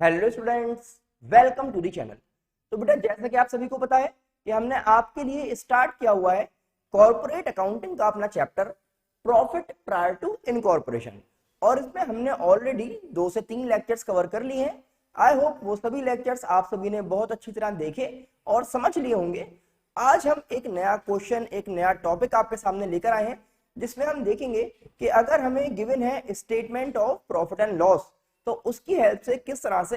Hello students, welcome to the channel. तो बेटा, जैसा कि आप सभी को पता है कि हमने आपके लिए स्टार्ट किया हुआ है कॉर्पोरेट अकाउंटिंग का अपना chapter profit prior to incorporation, और इसमें हमने ऑलरेडी 2 से 3 लेक्चर्स कवर कर लिए हैं। आई होप वो सभी लेक्चर्स आप सभी ने बहुत अच्छी तरह देखे और समझ लिए होंगे। आज हम एक नया क्वेश्चन, एक नया टॉपिक आपके सामने लेकर आए हैं, जिसमें हम देखेंगे कि अगर हमें गिवन है statement of profit and loss, तो उसकी हेल्प से किस तरह से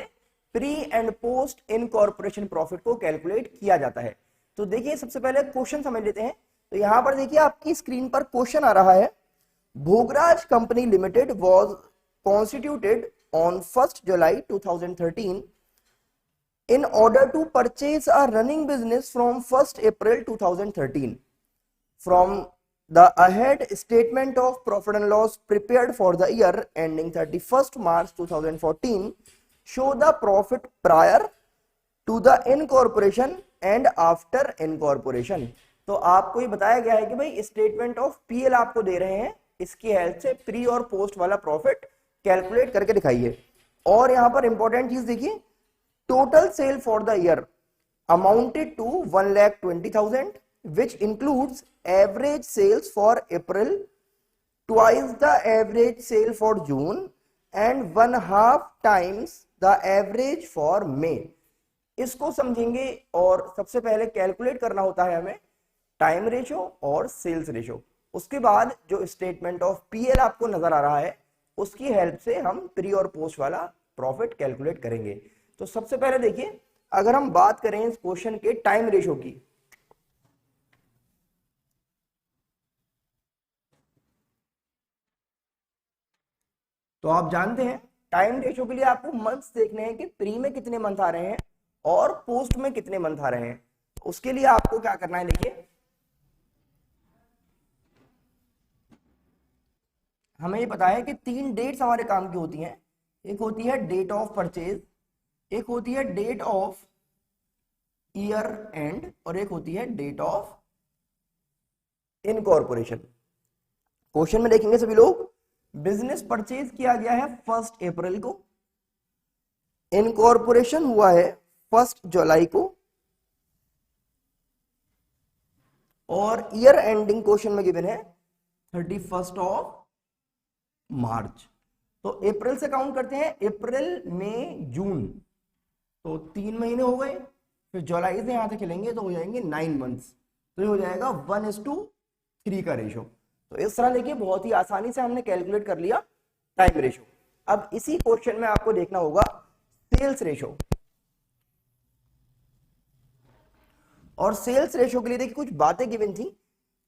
pre and post incorporation profit को कैलकुलेट किया जाता है। तो देखिए, सबसे पहले क्वेश्चन समझ लेते हैं। तो यहां पर देखिए, आपकी स्क्रीन पर क्वेश्चन आ रहा है। Bhograj company limited was constituted on 1 July 2013 in order to purchase a running business from 1 April 2013 from the ahead statement of profit and loss prepared for the year ending 31st March 2014 show the profit prior to the incorporation and after incorporation। तो आपको ये बताया गया है कि भाई statement of PL आपको दे रहे हैं, इसकी हेल्प से प्री और पोस्ट वाला प्रॉफिट कैलकुलेट करके दिखाइए। और यहां पर इंपॉर्टेंट चीज देखिए, total sale for the year amounted to 1,20,000, which includes average sales for April, twice the average sale for June, and 1/2 times the average for May। इसको समझेंगे, और सबसे पहले कैलकुलेट करना होता है हमें टाइम रेशो और सेल्स रेशो। उसके बाद जो स्टेटमेंट ऑफ पीएल आपको नजर आ रहा है, उसकी हेल्प से हम प्री और पोस्ट वाला प्रॉफिट कैलकुलेट करेंगे। तो सबसे पहले देखिए, अगर हम बात करें इस क्वेश्चन के टाइम रेशो की, तो आप जानते हैं टाइम रेशो के लिए आपको मंथ्स देखने हैं कि प्री में कितने मंथ आ रहे हैं और पोस्ट में कितने मंथ आ रहे हैं। उसके लिए आपको क्या करना है, देखिए हमें ये पता है कि 3 डेट्स हमारे काम की होती हैं। एक होती है डेट ऑफ परचेज, एक होती है डेट ऑफ ईयर एंड, और एक होती है डेट ऑफ इनकॉर्पोरेशन। क्वेश्चन में देखेंगे सभी लोग, बिजनेस परचेज किया गया है 1 अप्रैल को, इनकॉर्पोरेशन हुआ है 1 जुलाई को, और ईयर एंडिंग क्वेश्चन में गिवन है 31 मार्च। तो अप्रैल से काउंट करते हैं, अप्रैल मई जून, तो 3 महीने हो गए। फिर जुलाई से यहां से चलेंगे तो हो जाएंगे 9 मंथ्स, तो ये हो जाएगा 1:3 का रेशो। तो इस तरह देखिए, बहुत ही आसानी से हमने कैलकुलेट कर लिया टाइम रेशो। अब इसी क्वेश्चन में आपको देखना होगा सेल्स रेशो, और सेल्स रेशो के लिए देखिए कुछ बातें गिवन थी।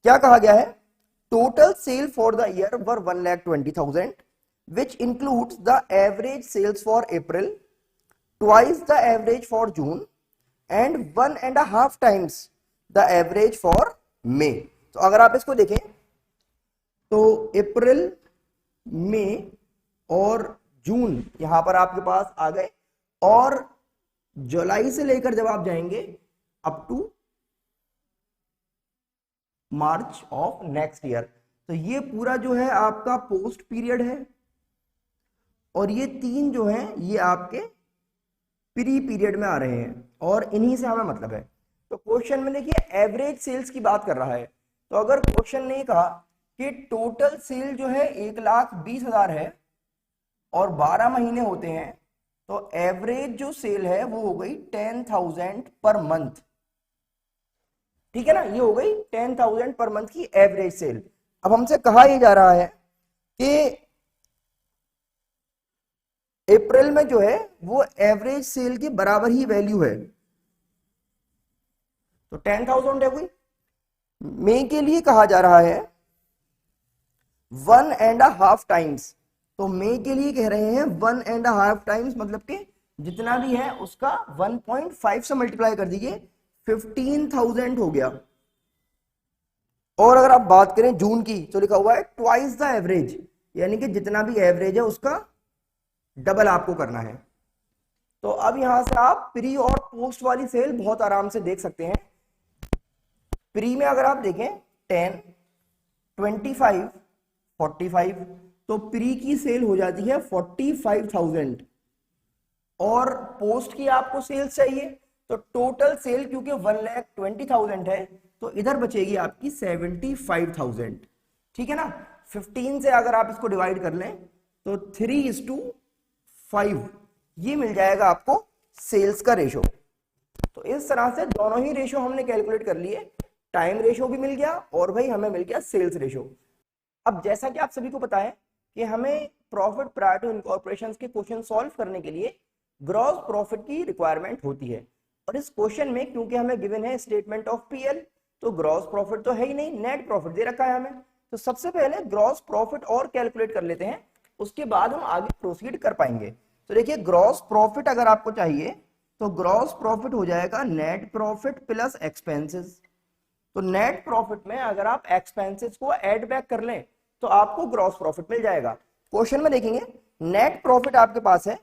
क्या कहा गया है, total sale for the year were 1,20,000 which includes the average sales for April, twice the average for June, and 1.5 times the average for May। तो अगर आप इसको देखें तो अप्रैल, मई और जून यहां पर आपके पास आ गए, और जुलाई से लेकर जब आप जाएंगे up to March of next year, तो ये पूरा जो है आपका पोस्ट पीरियड है, और ये 3 जो हैं ये आपके प्री पीरियड में आ रहे हैं, और इन्हीं से हमें मतलब है। तो क्वेश्चन में देखिए एवरेज सेल्स की बात कर रहा है। तो अगर क्वेश्चन ने कहा कि टोटल सेल जो है 1,20,000 है और 12 महीने होते हैं, तो एवरेज जो सेल है वो हो गई 10,000 पर मंथ। ठीक है ना, ये हो गई 10,000 पर मंथ की एवरेज सेल। अब हमसे कहा यह जा रहा है कि अप्रैल में जो है वो एवरेज सेल के बराबर ही वैल्यू है, तो 10,000 है कोई। मई के लिए कहा जा रहा है 1.5 टाइम्स, तो मई के लिए कह रहे हैं 1.5 टाइम्स, मतलब कि जितना भी है उसका 1.5 से मल्टीप्लाई कर दीजिए, 15,000 हो गया। और अगर आप बात करें जून की, तो लिखा हुआ है ट्वाइस द एवरेज, यानी कि जितना भी एवरेज है उसका डबल आपको करना है। तो अब यहां से आप प्री और पोस्ट वाली सेल बहुत आराम से देख सकते हैं। प्री में अगर आप देखें 10, 25, 45, तो प्री की सेल हो जाती है 45,000, और पोस्ट की आपको सेल्स चाहिए, तो टोटल सेल क्योंकि 1,20,000 है तो इधर बचेगी आपकी 75,000। ठीक है ना। 15 से अगर आप इसको डिवाइड कर लें तो 3:5 ये मिल जाएगा आपको सेल्स का रेशो। तो इस तरह से दोनों ही रेशो हमने कैलकुलेट कर लिए, टाइम रेशो भी मिल गया और भाई हमें मिल गया सेल्स रेशो। अब जैसा कि आप सभी को पता है कि हमें प्रॉफिट प्रायर टू इनकॉर्पोरेशन के क्वेश्चन सॉल्व करने के लिए ग्रॉस प्रॉफिट की रिक्वायरमेंट होती है। और इस क्वेश्चन में क्योंकि हमें गिवन है स्टेटमेंट ऑफ पीएल, तो ग्रॉस प्रॉफिट तो है ही नहीं, नेट प्रॉफिट दे रखा है हमें। तो सबसे पहले ग्रॉस प्रॉफिट और कैलकुलेट कर लेते हैं, उसके बाद हम आगे प्रोसीड कर पाएंगे। तो देखिए ग्रॉस प्रॉफिट अगर आपको चाहिए तो ग्रॉस प्रॉफिट हो जाएगा नेट प्रॉफिट प्लस एक्सपेंसेस। तो नेट प्रॉफिट में अगर आप एक्सपेंसेस को ऐड बैक कर लें तो आपको ग्रॉस प्रॉफिट मिल जाएगा। क्वेश्चन में देखेंगे नेट प्रॉफिट आपके पास है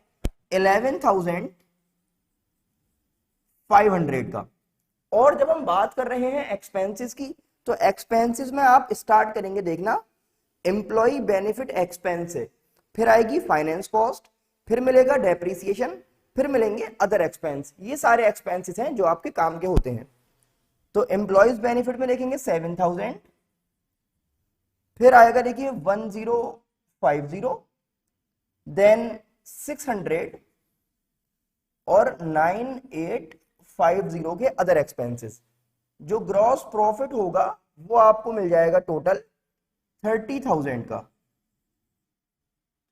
11,500 का, और जब हम बात कर रहे हैं एक्सपेंसेस की तो एक्सपेंसेस में आप स्टार्ट करेंगे देखना एम्प्लॉय बेनिफिट एक्सपेंस से, फिर आएगी फाइनेंस कॉस्ट, फिर मिलेगा डेप्रीसिएशन, फिर मिलेंगे अदर एक्सपेंस। ये सारे एक्सपेंसेस हैं जो आपके काम के होते हैं। तो एम्प्लॉयज बेनिफिट में देखेंगे 7,000, फिर आएगा देखिए 1050, देन 600 और 9850 के अदर एक्सपेंसेस। जो ग्रॉस प्रॉफिट होगा वो आपको मिल जाएगा टोटल 30,000 का।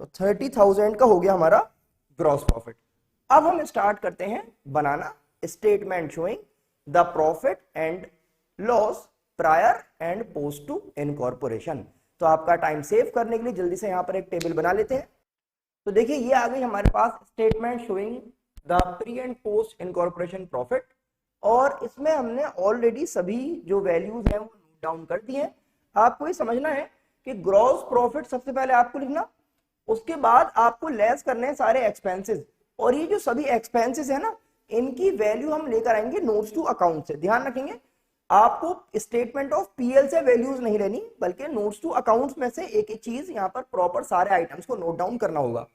तो 30,000 का हो गया हमारा ग्रॉस प्रॉफिट। अब हम स्टार्ट करते हैं बनाना statement showing the profit and loss prior and post to incorporation. तो आपका टाइम सेव करने के लिए जल्दी से यहां पर एक टेबल बना लेते हैं। तो देखिए ये आ गई हमारे पास statement showing the pre and post incorporation profit, और इसमें हमने ऑलरेडी सभी जो वैल्यूज हैं वो नोट डाउन कर दी हैं। आपको ये समझना है कि ग्रॉस प्रॉफिट सबसे पहले आपको लिखना, उसके बाद आपको लेस करने हैं सारे एक्सपेंसेस, और ये जो सभी एक्सपेंसेस है ना इनकी वैल्यू हम लेकर आएंगे नोट्स टू अकाउंट से। ध्यान रखेंगे आपको स्टेटमेंट ऑफ पीएल से वैल्यूज नहीं लेनी, बल्कि नोट्स टू अकाउंट्स में से एक एक चीज यहाँ पर प्रॉपर सारे आइटम्स को नोट डाउन करना होगा।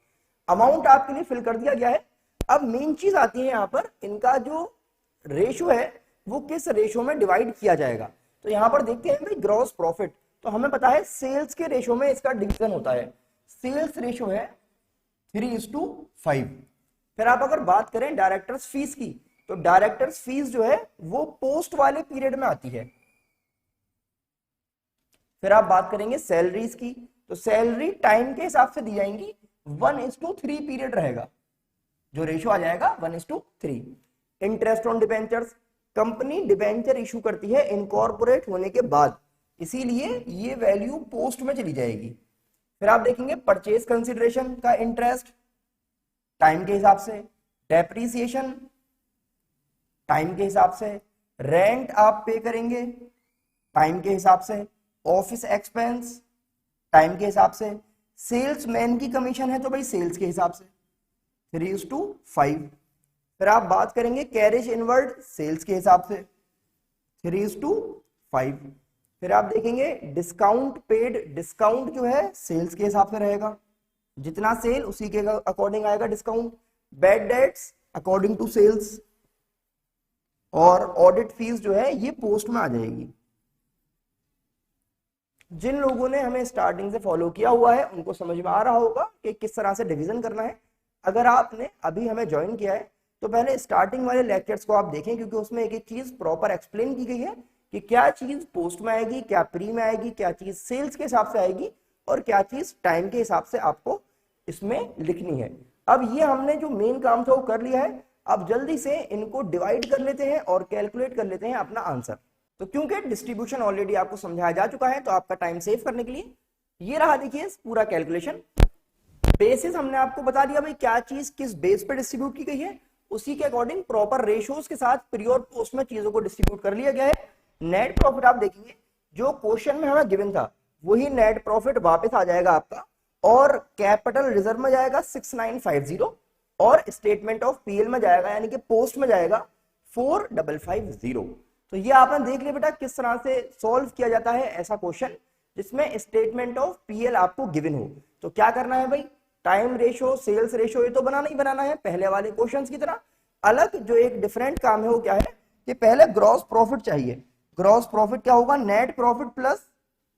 अमाउंट आपके लिए फिल कर दिया गया है। अब मेन चीज आती है यहाँ पर इनका जो रेशो है वो किस रेशो में डिवाइड किया जाएगा। तो यहाँ पर देखते हैं भाई ग्रॉस प्रॉफिट, तो हमें पता है सेल्स के रेशो में इसका डिवीजन होता है। सेल्स रेशो है 3:5। फिर आप अगर बात करें डायरेक्टर्स फीस की, तो डायरेक्टर्स फीस जो है वो पोस्ट वाले पीरियड में आती है। फिर आप बात करेंगे सैलरीज की, तो सैलरी टाइम के हिसाब से दी जाएंगी, 1:3 पीरियड रहेगा, जो रेशो आ जाएगा 1:3। Interest on debentures, company debenture issue करती है इनकॉर्पोरेट होने के बाद, इसीलिए ये वैल्यू पोस्ट में चली जाएगी। फिर आप देखेंगे परचेज कंसिडरेशन का इंटरेस्ट टाइम के हिसाब से, डेप्रीसिएशन टाइम के हिसाब से, रेंट आप पे करेंगे टाइम के हिसाब से, ऑफिस एक्सपेंस टाइम के हिसाब से, सेल्समैन की कमीशन है तो भाई सेल्स के हिसाब से 3:5। फिर आप बात करेंगे कैरेज इनवर्ड सेल्स के हिसाब से 3:5। फिर आप देखेंगे डिस्काउंट पेड, डिस्काउंट जो है सेल्स के हिसाब से रहेगा, जितना सेल उसी के अकॉर्डिंग आएगा discount. Bad debts according to sales, और ऑडिट फीस जो है ये पोस्ट में आ जाएगी। जिन लोगों ने हमें स्टार्टिंग से फॉलो किया हुआ है उनको समझ में आ रहा होगा कि किस तरह से डिवीजन करना है। अगर आपने अभी हमें ज्वाइन किया है तो पहले स्टार्टिंग वाले लेक्चर्स को आप देखें, क्योंकि उसमें एक एक चीज प्रॉपर एक्सप्लेन की गई है कि क्या चीज पोस्ट में आएगी, क्या प्री में आएगी, क्या चीज सेल्स के हिसाब से आएगी और क्या चीज टाइम के हिसाब से आपको इसमें लिखनी है। अब ये हमने जो मेन काम था वो कर लिया है। अब जल्दी से इनको डिवाइड कर लेते हैं और कैलकुलेट कर लेते हैं अपना आंसर। तो क्योंकि डिस्ट्रीब्यूशन ऑलरेडी आपको समझाया जा चुका है तो आपका टाइम सेव करने के लिए ये रहा, देखिए पूरा कैलकुलेशन। बेसिस हमने आपको बता दिया भाई क्या चीज किस बेस पे डिस्ट्रीब्यूट की गई है, उसी के अकॉर्डिंग प्रॉपर रेशियोज के साथ प्री और पोस्ट में चीजों को डिस्ट्रीब्यूट कर लिया गया है। नेट प्रॉफिट आप देखेंगे जो क्वेश्चन में हमें गिवन था वही नेट प्रॉफिट वापस आ जाएगा आपका, और कैपिटल रिजर्व में जाएगा 6950 और स्टेटमेंट ऑफ पीएल में जाएगा यानी कि पोस्ट में जाएगा 4550। तो ये आपने देख लिया बेटा किस तरह से सॉल्व किया जाता है ऐसा क्वेश्चन जिसमें स्टेटमेंट ऑफ पीएल आपको गिवन हो। तो क्या करना है भाई, टाइम रेशो, सेल्स रेशो, ये तो बनाना ही बनाना है पहले वाले क्वेश्चंस की तरह। अलग जो एक डिफरेंट काम है वो क्या है कि पहले ग्रॉस प्रॉफिट चाहिए। ग्रॉस प्रॉफिट क्या होगा, नेट प्रॉफिट प्लस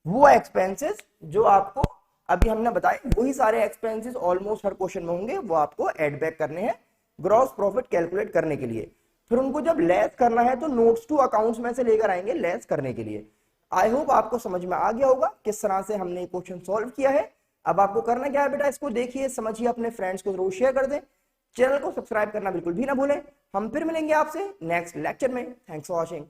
वो एक्सपेंसेस जो आपको अभी हमने बताए, वही सारे एक्सपेंसेस ऑलमोस्ट हर क्वेश्चन में होंगे, वो आपको एड बैक करने हैं ग्रॉस प्रॉफिट कैलकुलेट करने के लिए। फिर उनको जब लेस करना है तो नोट्स टू अकाउंट्स में से लेकर आएंगे लेस करने के लिए। आई होप आपको समझ में आ गया होगा किस तरह से हमने क्वेश्चन सॉल्व किया है। अब आपको करना क्या है बेटा, इसको देखिए, समझिए, अपने फ्रेंड्स को जरूर शेयर कर दें, चैनल को सब्सक्राइब करना बिल्कुल भी ना भूलें। हम फिर मिलेंगे आपसे नेक्स्ट लेक्चर में। Thanks for watching.